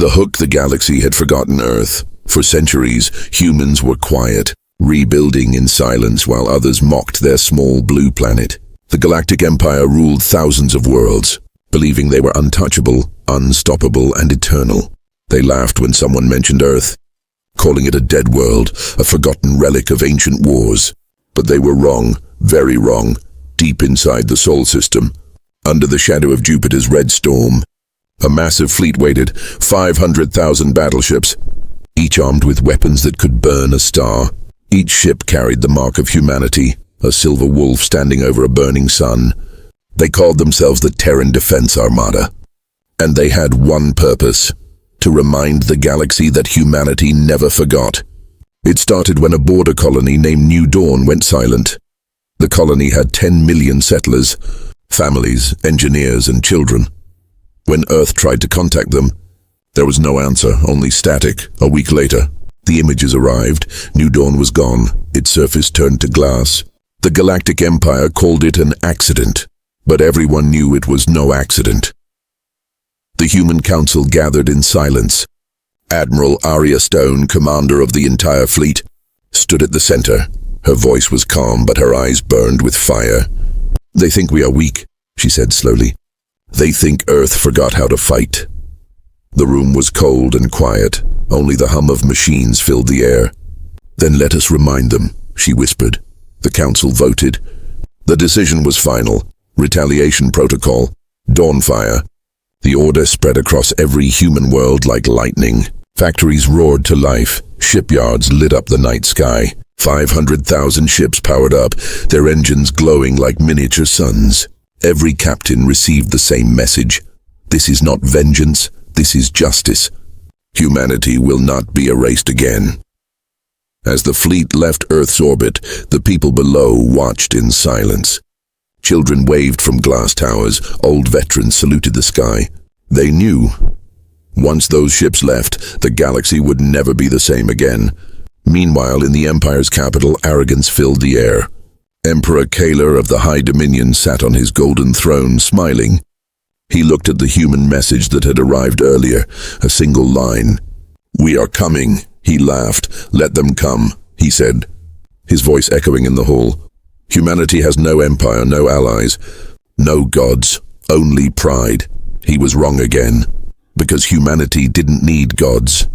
The hook the galaxy had forgotten Earth. For centuries, humans were quiet, rebuilding in silence while others mocked their small blue planet. The Galactic Empire ruled thousands of worlds, believing they were untouchable, unstoppable, and eternal. They laughed when someone mentioned Earth, calling it a dead world, a forgotten relic of ancient wars. But they were wrong, very wrong, deep inside the Sol system, under the shadow of Jupiter's red storm. A massive fleet waited, 500,000 battleships, each armed with weapons that could burn a star. Each ship carried the mark of humanity, a silver wolf standing over a burning sun. They called themselves the Terran Defense Armada. And they had one purpose: to remind the galaxy that humanity never forgot. It started when a border colony named New Dawn went silent. The colony had 10 million settlers, families, engineers, and children. When Earth tried to contact them, there was no answer, only static. A week later, the images arrived. New Dawn was gone. Its surface turned to glass. The Galactic Empire called it an accident, but everyone knew it was no accident. The Human Council gathered in silence. Admiral Arya Stone, commander of the entire fleet, stood at the center. Her voice was calm, but her eyes burned with fire. "They think we are weak," she said slowly. "They think Earth forgot how to fight." The room was cold and quiet. Only the hum of machines filled the air. "Then let us remind them," she whispered. The council voted. The decision was final. Retaliation protocol. Dawnfire. The order spread across every human world like lightning. Factories roared to life. Shipyards lit up the night sky. 500,000 ships powered up, their engines glowing like miniature suns. Every captain received the same message. This is not vengeance, this is justice. Humanity will not be erased again. As the fleet left Earth's orbit, the people below watched in silence. Children waved from glass towers, old veterans saluted the sky. They knew. Once those ships left, the galaxy would never be the same again. Meanwhile, in the Empire's capital, arrogance filled the air. Emperor Kaler of the High Dominion sat on his golden throne, smiling. He looked at the human message that had arrived earlier, a single line. "We are coming," he laughed. "Let them come," he said, his voice echoing in the hall. Humanity has no empire, no allies, no gods, only pride. He was wrong again, because humanity didn't need gods.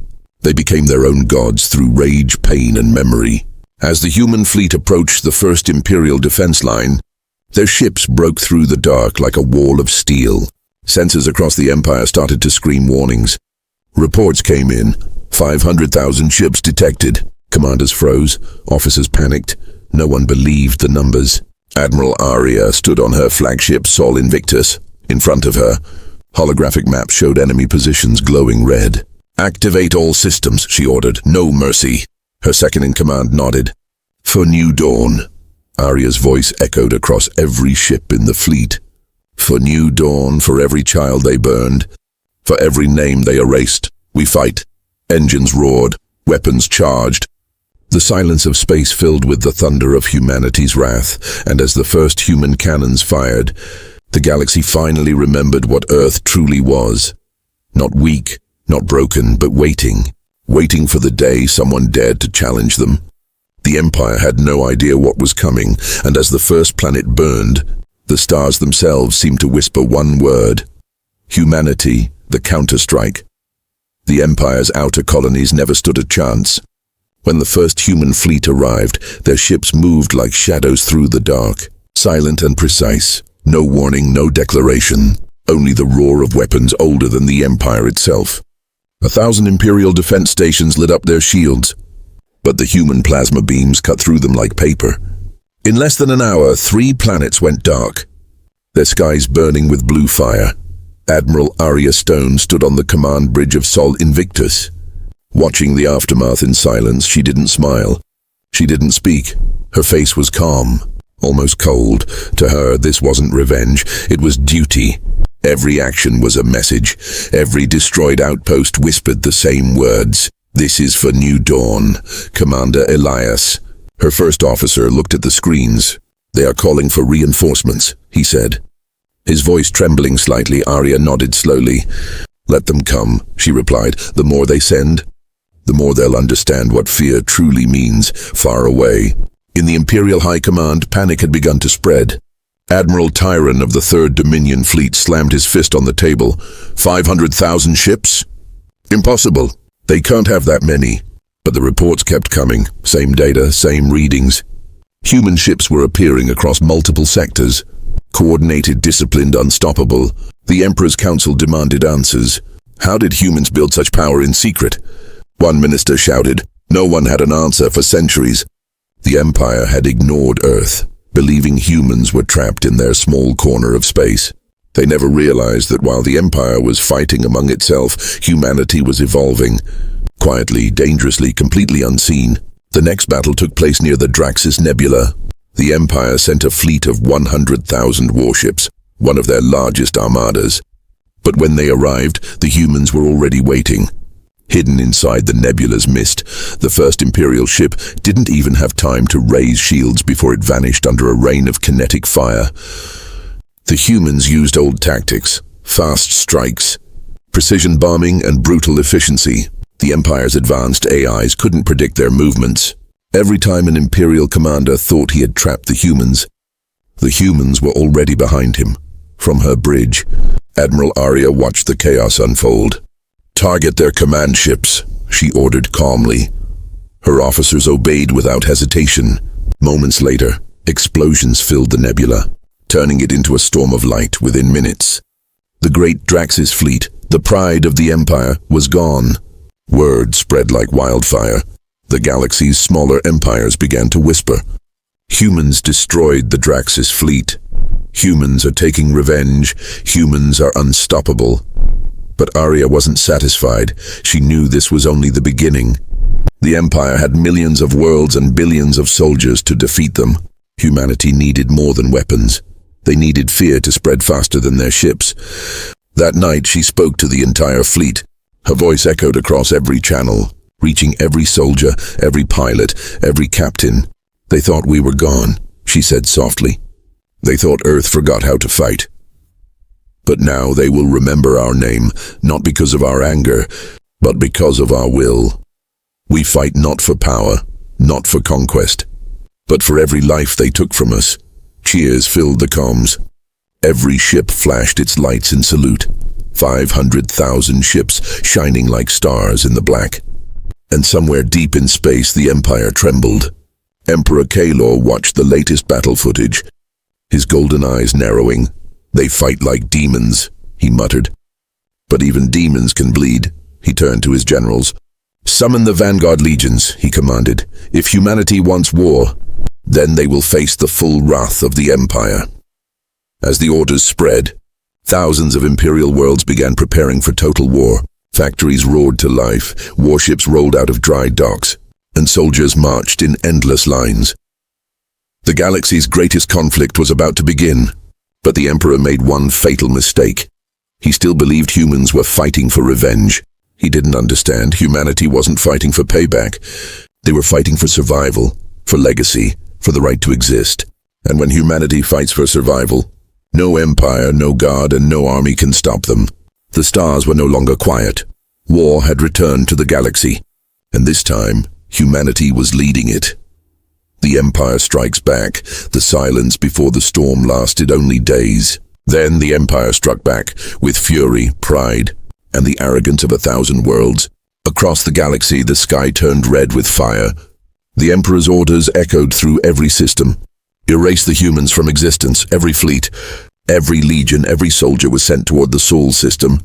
They became their own gods through rage, pain, and memory. As the human fleet approached the first Imperial defense line, their ships broke through the dark like a wall of steel. Sensors across the Empire started to scream warnings. Reports came in. 500,000 ships detected. Commanders froze. Officers panicked. No one believed the numbers. Admiral Arya stood on her flagship Sol Invictus. In front of her, holographic maps showed enemy positions glowing red. "Activate all systems," she ordered. "No mercy." Her second-in-command nodded. "For New Dawn." Arya's voice echoed across every ship in the fleet. "For New Dawn, for every child they burned, for every name they erased, we fight." Engines roared, weapons charged. The silence of space filled with the thunder of humanity's wrath, and as the first human cannons fired, the galaxy finally remembered what Earth truly was. Not weak, not broken, but waiting. Waiting for the day someone dared to challenge them. The Empire had no idea what was coming, and as the first planet burned, the stars themselves seemed to whisper one word: humanity, the counter-strike. The Empire's outer colonies never stood a chance. When the first human fleet arrived, their ships moved like shadows through the dark, silent and precise. No warning, no declaration, only the roar of weapons older than the Empire itself. 1,000 Imperial defense stations lit up their shields, but the human plasma beams cut through them like paper. In less than an hour, 3 planets went dark, their skies burning with blue fire. Admiral Arya Stone stood on the command bridge of Sol Invictus. Watching the aftermath in silence, she didn't smile. She didn't speak. Her face was calm, almost cold. To her, this wasn't revenge, it was duty. Every action was a message. Every destroyed outpost whispered the same words. "This is for New Dawn, Commander Elias." Her first officer looked at the screens. "They are calling for reinforcements," he said. His voice trembling slightly, Arya nodded slowly. "Let them come," she replied. "The more they send, the more they'll understand what fear truly means, far away." In the Imperial High Command, panic had begun to spread. Admiral Tyron of the 3rd Dominion Fleet slammed his fist on the table. 500,000 ships? Impossible. They can't have that many. But the reports kept coming. Same data, same readings. Human ships were appearing across multiple sectors. Coordinated, disciplined, unstoppable. The Emperor's Council demanded answers. How did humans build such power in secret? One minister shouted. No one had an answer for centuries. The Empire had ignored Earth, believing humans were trapped in their small corner of space. They never realized that while the Empire was fighting among itself, humanity was evolving. Quietly, dangerously, completely unseen. The next battle took place near the Draxis Nebula. The Empire sent a fleet of 100,000 warships, one of their largest armadas. But when they arrived, the humans were already waiting. Hidden inside the nebula's mist, the first Imperial ship didn't even have time to raise shields before it vanished under a rain of kinetic fire. The humans used old tactics, fast strikes, precision bombing, and brutal efficiency. The Empire's advanced AIs couldn't predict their movements. Every time an Imperial commander thought he had trapped the humans were already behind him. From her bridge, Admiral Arya watched the chaos unfold. "Target their command ships," she ordered calmly. Her officers obeyed without hesitation. Moments later, explosions filled the nebula, turning it into a storm of light within minutes. The great Draxis fleet, the pride of the Empire, was gone. Word spread like wildfire. The galaxy's smaller empires began to whisper. Humans destroyed the Draxis fleet. Humans are taking revenge. Humans are unstoppable. But Arya wasn't satisfied. She knew this was only the beginning. The Empire had millions of worlds and billions of soldiers to defeat them. Humanity needed more than weapons. They needed fear to spread faster than their ships. That night she spoke to the entire fleet. Her voice echoed across every channel, reaching every soldier, every pilot, every captain. "They thought we were gone," she said softly. "They thought Earth forgot how to fight. But now they will remember our name, not because of our anger, but because of our will. We fight not for power, not for conquest, but for every life they took from us." Cheers filled the comms. Every ship flashed its lights in salute. 500,000 ships shining like stars in the black. And somewhere deep in space, the Empire trembled. Emperor Kalor watched the latest battle footage, his golden eyes narrowing. "They fight like demons," he muttered. "But even demons can bleed." He turned to his generals. "Summon the Vanguard legions," he commanded. "If humanity wants war, then they will face the full wrath of the Empire." As the orders spread, thousands of Imperial worlds began preparing for total war. Factories roared to life, warships rolled out of dry docks, and soldiers marched in endless lines. The galaxy's greatest conflict was about to begin. But the Emperor made one fatal mistake. He still believed humans were fighting for revenge. He didn't understand humanity wasn't fighting for payback. They were fighting for survival, for legacy, for the right to exist. And when humanity fights for survival, no empire, no god, and no army can stop them. The stars were no longer quiet. War had returned to the galaxy, and this time, humanity was leading it. The Empire strikes back. The silence before the storm lasted only days. Then the Empire struck back, with fury, pride, and the arrogance of 1,000 worlds. Across the galaxy, the sky turned red with fire. The Emperor's orders echoed through every system. Erase the humans from existence. Every fleet, every legion, every soldier was sent toward the Sol system.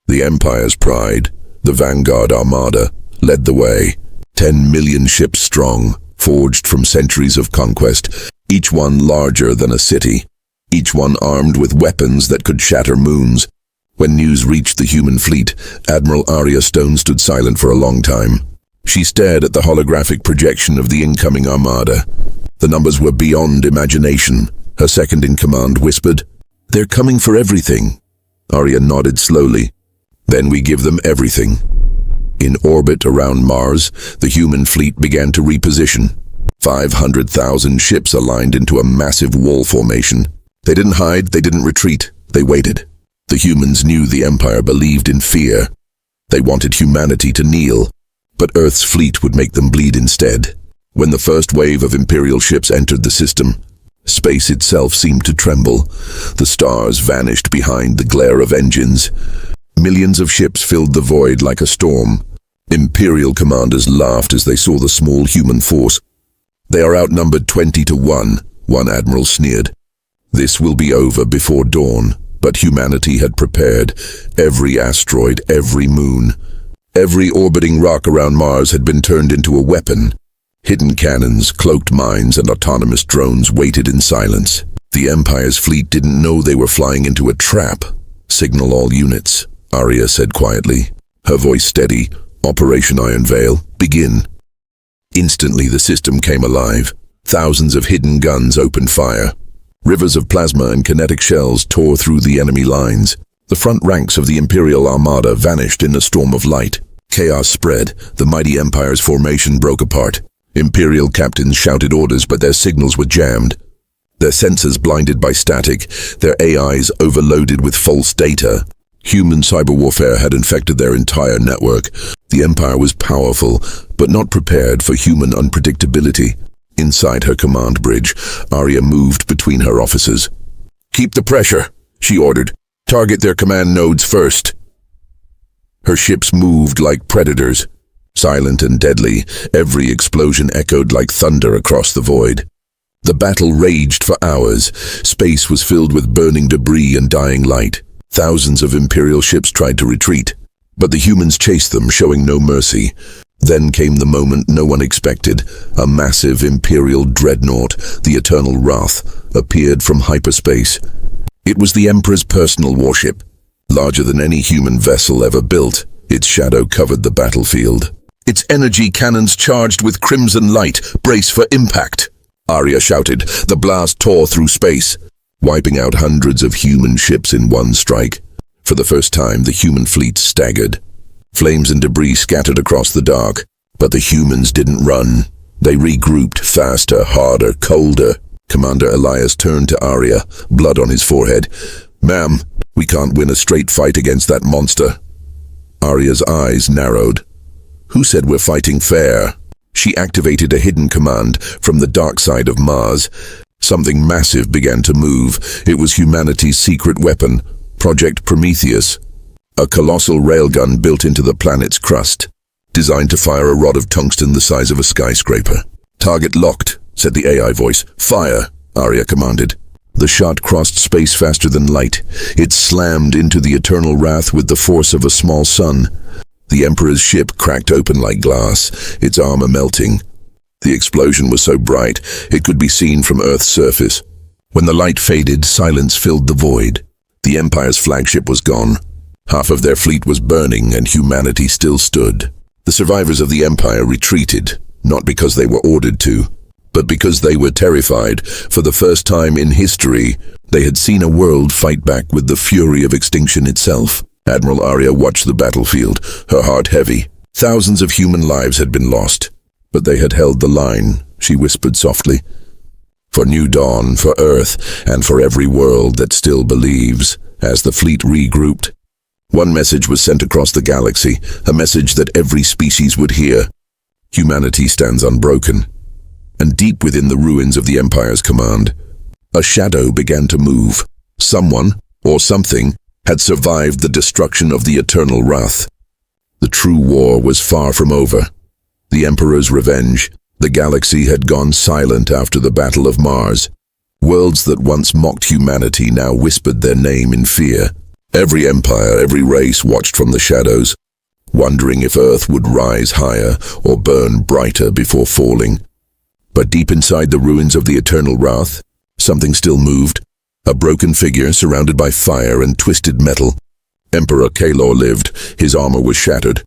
The Empire's pride, the Vanguard Armada, led the way. 10 million ships strong, forged from centuries of conquest, each one larger than a city, each one armed with weapons that could shatter moons. When news reached the human fleet, Admiral Arya Stone stood silent for a long time. She stared at the holographic projection of the incoming armada. The numbers were beyond imagination. Her second-in-command whispered, "They're coming for everything." Arya nodded slowly. "Then we give them everything." In orbit around Mars, the human fleet began to reposition. 500,000 ships aligned into a massive wall formation. They didn't hide, they didn't retreat, they waited. The humans knew the Empire believed in fear. They wanted humanity to kneel, but Earth's fleet would make them bleed instead. When the first wave of Imperial ships entered the system, space itself seemed to tremble. The stars vanished behind the glare of engines. Millions of ships filled the void like a storm. Imperial commanders laughed as they saw the small human force. "They are outnumbered 20 to 1, one admiral sneered. "This will be over before dawn." But humanity had prepared. Every asteroid, every moon, every orbiting rock around Mars had been turned into a weapon. Hidden cannons, cloaked mines, and autonomous drones waited in silence. The Empire's fleet didn't know they were flying into a trap. "Signal all units," Arya said quietly, her voice steady. "Operation Iron Veil, begin." Instantly the system came alive. Thousands of hidden guns opened fire. Rivers of plasma and kinetic shells tore through the enemy lines. The front ranks of the Imperial armada vanished in a storm of light. Chaos spread. The mighty Empire's formation broke apart. Imperial captains shouted orders, but their signals were jammed. Their sensors blinded by static, their AIs overloaded with false data. Human cyber warfare had infected their entire network. The Empire was powerful, but not prepared for human unpredictability. Inside her command bridge, Arya moved between her officers. "Keep the pressure," she ordered. "Target their command nodes first." Her ships moved like predators. Silent and deadly, every explosion echoed like thunder across the void. The battle raged for hours. Space was filled with burning debris and dying light. Thousands of Imperial ships tried to retreat, but the humans chased them, showing no mercy. Then came the moment no one expected. A massive Imperial dreadnought, the Eternal Wrath, appeared from hyperspace. It was the Emperor's personal warship, larger than any human vessel ever built. Its shadow covered the battlefield. "Its energy cannons charged with crimson light. Brace for impact," Arya shouted. The blast tore through space, wiping out hundreds of human ships in one strike. For the first time, the human fleet staggered. Flames and debris scattered across the dark, but the humans didn't run. They regrouped, faster, harder, colder. Commander Elias turned to Arya, blood on his forehead. "Ma'am, we can't win a straight fight against that monster." Arya's eyes narrowed. "Who said we're fighting fair?" She activated a hidden command from the dark side of Mars. Something massive began to move. It was humanity's secret weapon, Project Prometheus. A colossal railgun built into the planet's crust, designed to fire a rod of tungsten the size of a skyscraper. "Target locked," said the AI voice. "Fire," Arya commanded. The shot crossed space faster than light. It slammed into the Eternal Wrath with the force of a small sun. The Emperor's ship cracked open like glass, its armor melting. The explosion was so bright, it could be seen from Earth's surface. When the light faded, silence filled the void. The Empire's flagship was gone. Half of their fleet was burning, and humanity still stood. The survivors of the Empire retreated, not because they were ordered to, but because they were terrified. For the first time in history, they had seen a world fight back with the fury of extinction itself. Admiral Arya watched the battlefield, her heart heavy. Thousands of human lives had been lost, but they had held the line, she whispered softly. "For New Dawn, for Earth, and for every world that still believes." As the fleet regrouped, one message was sent across the galaxy, a message that every species would hear. Humanity stands unbroken. And deep within the ruins of the Empire's command, a shadow began to move. Someone, or something, had survived the destruction of the Eternal Wrath. The true war was far from over. The Emperor's revenge. The galaxy had gone silent after the Battle of Mars. Worlds that once mocked humanity now whispered their name in fear. Every empire, every race watched from the shadows, wondering if Earth would rise higher or burn brighter before falling. But deep inside the ruins of the Eternal Wrath, something still moved. A broken figure surrounded by fire and twisted metal. Emperor Kalor lived. His armor was shattered.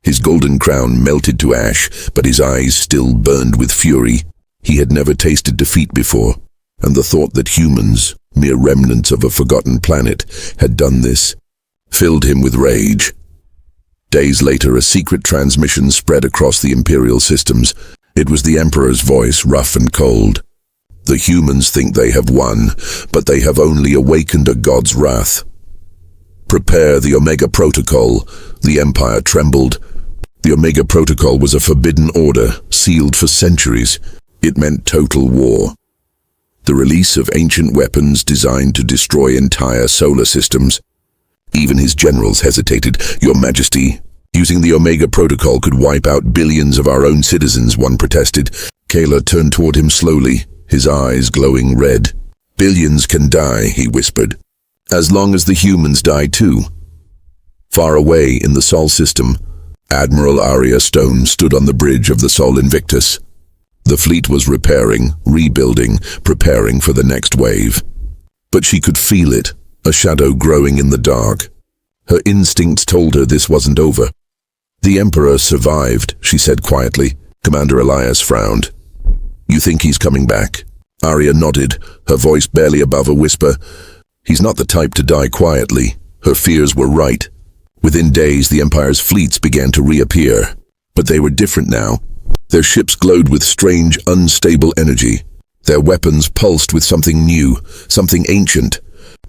His golden crown melted to ash, but his eyes still burned with fury. He had never tasted defeat before, and the thought that humans, mere remnants of a forgotten planet, had done this, filled him with rage. Days later, a secret transmission spread across the Imperial systems. It was the Emperor's voice, rough and cold. "The humans think they have won, but they have only awakened a god's wrath. "Prepare the Omega Protocol." The Empire trembled. The Omega Protocol was a forbidden order, sealed for centuries. It meant total war. The release of ancient weapons designed to destroy entire solar systems. Even his generals hesitated. "Your Majesty, using the Omega Protocol could wipe out billions of our own citizens," one protested. Kayla turned toward him slowly, his eyes glowing red. "Billions can die," he whispered, "as long as the humans die too." Far away in the Sol system, Admiral Arya Stone stood on the bridge of the Sol Invictus. The fleet was repairing, rebuilding, preparing for the next wave. But she could feel it, a shadow growing in the dark. Her instincts told her this wasn't over. "The Emperor survived," she said quietly. Commander Elias frowned. "You think he's coming back?" Arya nodded, her voice barely above a whisper. "He's not the type to die quietly." Her fears were right. Within days, the Empire's fleets began to reappear. But they were different now. Their ships glowed with strange, unstable energy. Their weapons pulsed with something new, something ancient.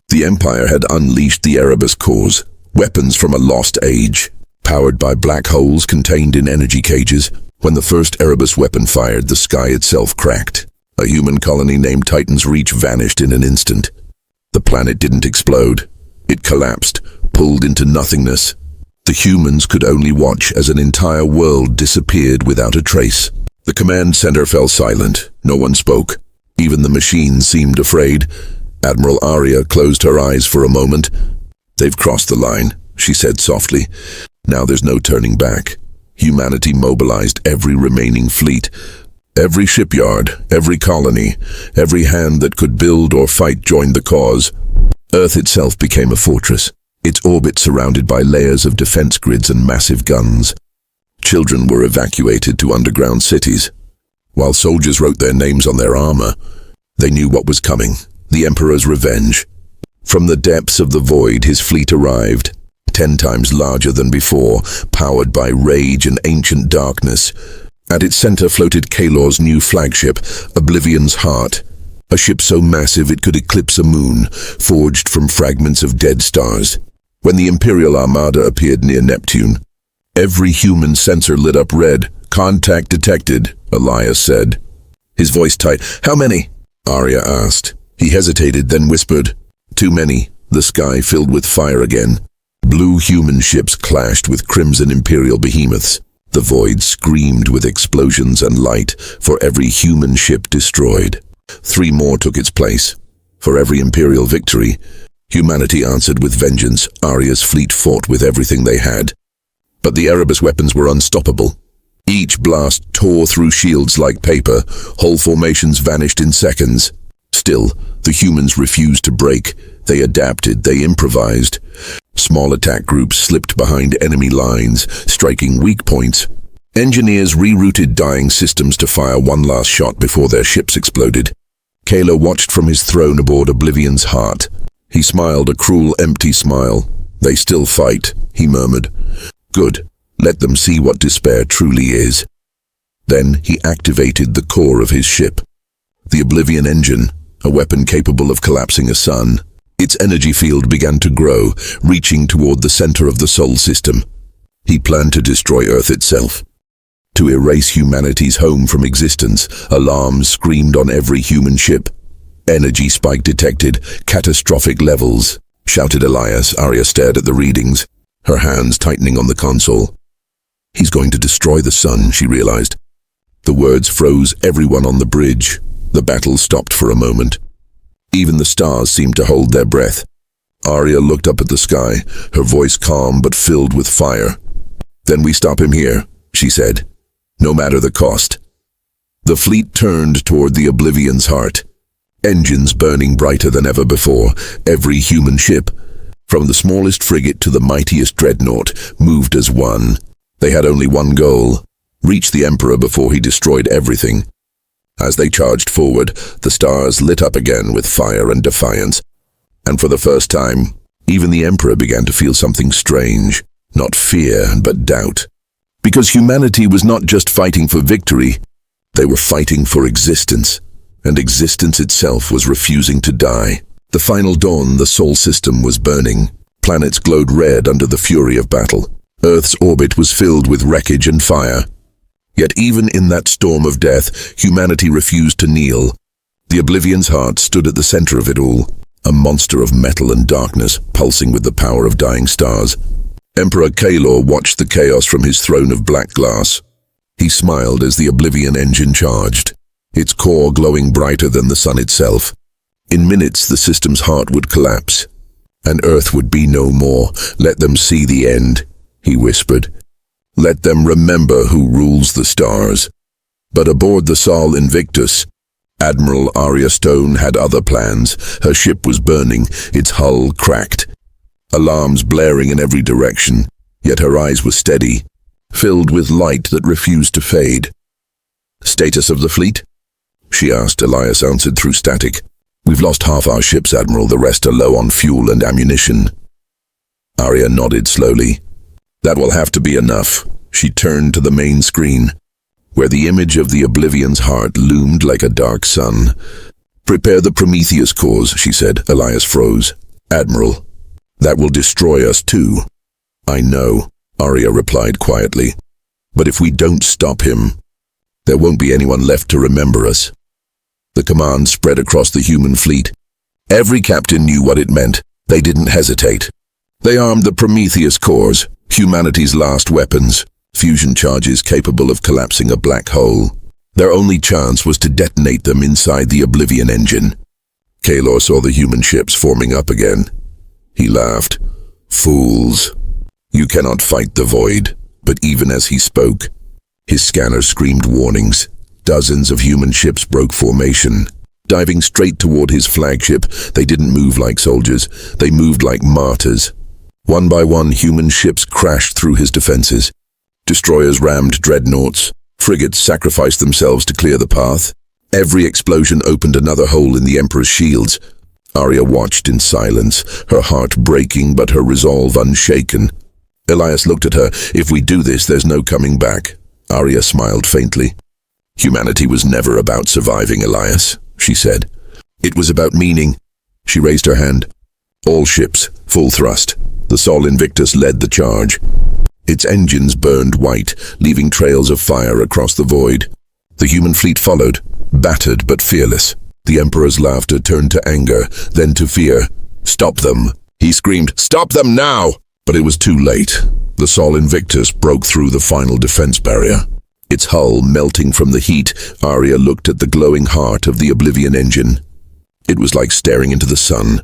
The Empire had unleashed the Erebus cores, weapons from a lost age, powered by black holes contained in energy cages. When the first Erebus weapon fired, the sky itself cracked. A human colony named Titan's Reach vanished in an instant. The planet didn't explode. It collapsed, pulled into nothingness. The humans could only watch as an entire world disappeared without a trace. The command center fell silent. No one spoke. Even the machines seemed afraid. Admiral Arya closed her eyes for a moment. "They've crossed the line," she said softly. "Now there's no turning back." Humanity mobilized every remaining fleet. Every shipyard, every colony, every hand that could build or fight joined the cause. Earth itself became a fortress, its orbit surrounded by layers of defense grids and massive guns. Children were evacuated to underground cities. While soldiers wrote their names on their armor, they knew what was coming, the Emperor's revenge. From the depths of the void, his fleet arrived, 10 times larger than before, powered by rage and ancient darkness. At its center floated Kalor's new flagship, Oblivion's Heart, a ship so massive it could eclipse a moon, forged from fragments of dead stars. When the Imperial Armada appeared near Neptune, every human sensor lit up red. "Contact detected," Elias said, his voice tight. "How many?" Arya asked. He hesitated, then whispered, "Too many." The sky filled with fire again. Blue human ships clashed with crimson Imperial behemoths. The void screamed with explosions and light for every human ship destroyed. 3 more took its place. For every Imperial victory, humanity answered with vengeance. Arya's fleet fought with everything they had. But the Erebus weapons were unstoppable. Each blast tore through shields like paper. Whole formations vanished in seconds. Still, the humans refused to break. They adapted, they improvised. Small attack groups slipped behind enemy lines, striking weak points. Engineers rerouted dying systems to fire one last shot before their ships exploded. Kayla watched from his throne aboard Oblivion's Heart. He smiled a cruel, empty smile. "They still fight," he murmured. "Good. Let them see what despair truly is." Then he activated the core of his ship. The Oblivion engine, a weapon capable of collapsing a sun. Its energy field began to grow, reaching toward the center of the Sol system. He planned to destroy Earth itself. To erase humanity's home from existence, alarms screamed on every human ship. "Energy spike detected, catastrophic levels," shouted Elias. Arya stared at the readings, her hands tightening on the console. "He's going to destroy the sun," she realized. The words froze everyone on the bridge. The battle stopped for a moment. Even the stars seemed to hold their breath. Arya looked up at the sky, her voice calm but filled with fire. "Then we stop him here," she said, "no matter the cost." The fleet turned toward the Oblivion's Heart, engines burning brighter than ever before. Every human ship, from the smallest frigate to the mightiest dreadnought, moved as one. They had only one goal: reach the Emperor before he destroyed everything. As they charged forward, the stars lit up again with fire and defiance. And for the first time, even the Emperor began to feel something strange, not fear, but doubt. Because humanity was not just fighting for victory, they were fighting for existence, and existence itself was refusing to die. The final dawn, the Sol system was burning. Planets glowed red under the fury of battle. Earth's orbit was filled with wreckage and fire. Yet even in that storm of death, humanity refused to kneel. The Oblivion's heart stood at the center of it all, a monster of metal and darkness, pulsing with the power of dying stars. Emperor Kalor watched the chaos from his throne of black glass. He smiled as the Oblivion engine charged, its core glowing brighter than the sun itself. In minutes, the system's heart would collapse, and Earth would be no more. Let them see the end, he whispered. Let them remember who rules the stars. But aboard the Sol Invictus, Admiral Arya Stone had other plans. Her ship was burning, its hull cracked, alarms blaring in every direction, yet her eyes were steady, filled with light that refused to fade. Status of the fleet? She asked. Elias answered through static. We've lost half our ships, Admiral. The rest are low on fuel and ammunition. Arya nodded slowly. That will have to be enough. She turned to the main screen, where the image of the Oblivion's heart loomed like a dark sun. Prepare the Prometheus cores, she said. Elias froze. Admiral, that will destroy us too. I know, Arya replied quietly. But if we don't stop him, there won't be anyone left to remember us. The command spread across the human fleet. Every captain knew what it meant. They didn't hesitate. They armed the Prometheus cores, humanity's last weapons, fusion charges capable of collapsing a black hole. Their only chance was to detonate them inside the Oblivion engine. Kalor saw the human ships forming up again. He laughed. Fools. You cannot fight the void. But even as he spoke, his scanner screamed warnings. Dozens of human ships broke formation. Diving straight toward his flagship, they didn't move like soldiers. They moved like martyrs. One by one, human ships crashed through his defenses. Destroyers rammed dreadnoughts. Frigates sacrificed themselves to clear the path. Every explosion opened another hole in the Emperor's shields. Arya watched in silence, her heart breaking but her resolve unshaken. Elias looked at her. If we do this, there's no coming back. Arya smiled faintly. Humanity was never about surviving, Elias, she said. It was about meaning. She raised her hand. All ships, full thrust. The Sol Invictus led the charge. Its engines burned white, leaving trails of fire across the void. The human fleet followed, battered but fearless. The Emperor's laughter turned to anger, then to fear. Stop them, he screamed. Stop them now! But it was too late. The Sol Invictus broke through the final defense barrier. Its hull melting from the heat, Arya looked at the glowing heart of the Oblivion engine. It was like staring into the sun.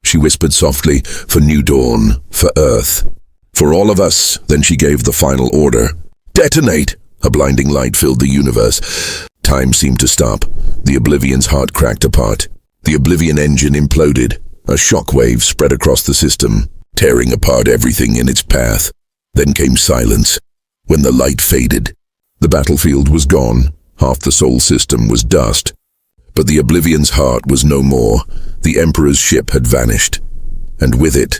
She whispered softly, for New Dawn, for Earth, for all of us. Then she gave the final order. Detonate! A blinding light filled the universe. Time seemed to stop. The Oblivion's heart cracked apart. The Oblivion engine imploded. A shockwave spread across the system, tearing apart everything in its path. Then came silence. When the light faded, the battlefield was gone. Half the Sol system was dust. But the Oblivion's heart was no more. The Emperor's ship had vanished. And with it,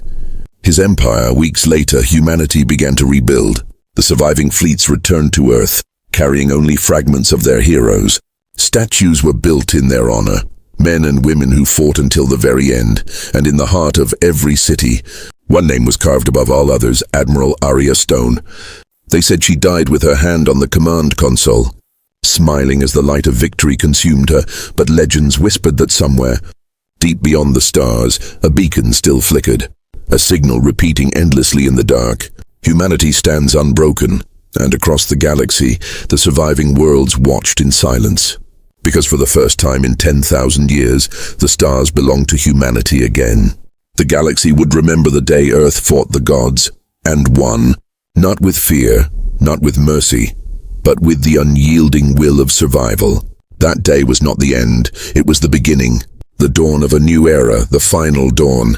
his empire. Weeks later, humanity began to rebuild. The surviving fleets returned to Earth, carrying only fragments of their heroes. Statues were built in their honor, men and women who fought until the very end, and in the heart of every city, one name was carved above all others, Admiral Arya Stone. They said she died with her hand on the command console, smiling as the light of victory consumed her, but legends whispered that somewhere, deep beyond the stars, a beacon still flickered, a signal repeating endlessly in the dark. Humanity stands unbroken, and across the galaxy, the surviving worlds watched in silence. Because for the first time in 10,000 years, the stars belonged to humanity again. The galaxy would remember the day Earth fought the gods, and won, not with fear, not with mercy, but with the unyielding will of survival. That day was not the end, it was the beginning, the dawn of a new era, the final dawn.